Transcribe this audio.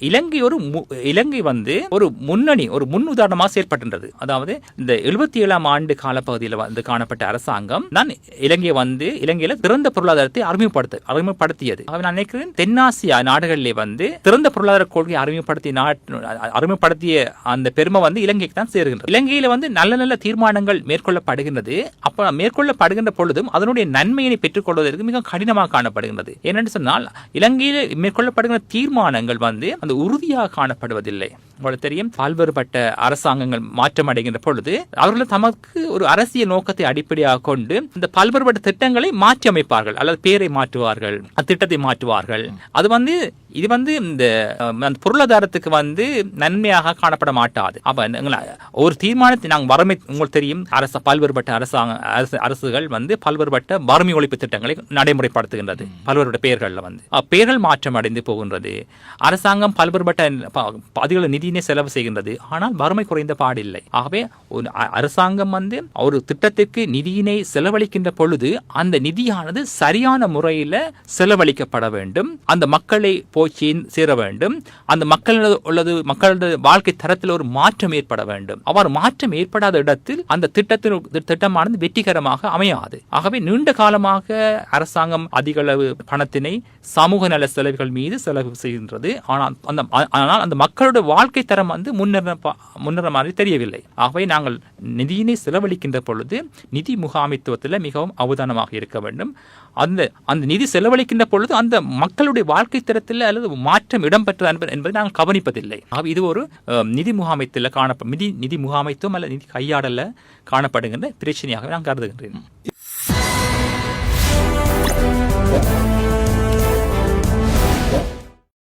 இலங்கை ஒரு முன்னணி ஒரு முன் உதாரணமாக செயற்பட்டது. அதாவது இந்த 77ஆம் ஆண்டு காலப்பகுதியில் காணப்பட்ட அரசாங்கம் தான் இலங்கையில திறந்த பொருளாதாரத்தை அறிமுகப்படுத்தியது. நான் நினைக்கிறேன் தென்னாசியா நாடுகளிலே திறந்த பொருளாதார கொள்கை அறிமுகப்படுத்திய அந்த பெருமை இலங்கைக்கு தான் சேருகின்றது. இலங்கையில நல்ல நல்ல தீர்மானங்கள் மேற்கொள்ளப்படுகின்றது. அப்ப மேற்கொள்ளப்படுகின்ற பொழுதும் அதனுடைய நன்மையினை பெற்றுக் கொள்வதற்கு மிக கடினமாக காணப்படுகின்றது. ஏனென்று சொன்னால் இலங்கையில் மேற்கொள்ளப்படுகின்ற தீர்மானங்கள் அந்த உறுதியாக காணப்படுவதில்லை. உங்களுக்கு தெரியும், பல்வேறுபட்ட அரசாங்கங்கள் மாற்றம் அடைகின்ற பொழுது அவர்கள் தமக்கு ஒரு அரசியல் நோக்கத்தை அடிப்படையாக கொண்டு இந்த பல்வேறுபட்ட திட்டங்களை மாற்றி அமைப்பார்கள், அல்லது பேரை மாற்றுவார்கள், திட்டத்தை மாற்றுவார்கள். அது இது இந்த பொருளாதாரத்துக்கு நன்மையாக காணப்பட மாட்டாது. அப்ப ஒரு தீர்மானத்தை நாங்கள் உங்களுக்கு தெரியும், பல்வேறுபட்ட அரசுகள் பல்வேறுபட்ட வறுமை ஒழிப்பு திட்டங்களை நடைமுறைப்படுத்துகின்றது. பல்வேறுபட்ட பெயர்கள் பெயர்கள் மாற்றம் அடைந்து போகின்றது. அரசாங்கம் பல்வேறுபட்ட அதிக நிதியினை செலவு செய்கின்றது. ஆனால் வறுமை குறைந்த பாடில்லை. ஆகவே ஒரு அரசாங்கம் ஒரு திட்டத்திற்கு நிதியினை செலவழிக்கின்ற பொழுது அந்த நிதியானது சரியான முறையில் செலவழிக்கப்பட வேண்டும். அந்த மக்களை போய் சேர வேண்டும். அந்த மக்களது வாழ்க்கை தரத்தில் ஒரு மாற்றம் ஏற்பட வேண்டும். அவ்வாறு மாற்றம் ஏற்படாத இடத்தில் அந்த திட்டமானது வெற்றிகரமாக அமையாது. ஆகவே நீண்ட காலமாக அரசாங்கம் அதிக அளவு பணத்தினை சமூக நல செலவுகள் மீது செலவு செய்கின்றது. ஆனால் அந்த மக்களோட வாழ்க்கை தரம் முன்னேற மாதிரி தெரியவில்லை. ஆகவே நாங்கள் நிதியினை செலவழிக்கின்ற பொழுது நிதி முகாமைத்துவத்தில் மிகவும் அவதானமாக இருக்க வேண்டும். அந்த நிதி செலவழிக்கின்ற பொழுது அந்த மக்களுடைய வாழ்க்கை தரத்தில் அல்லது மாற்றம் இடம்பெற்றது என்பதை நாங்கள் கவனிப்பதில்லை. இது ஒரு நிதி முகாமைத்தில் நிதி முகாமைத்துவம் அல்லது நிதி கையாடல காணப்படுகின்ற பிரச்சனையாக நான் கருதுகின்றேன்.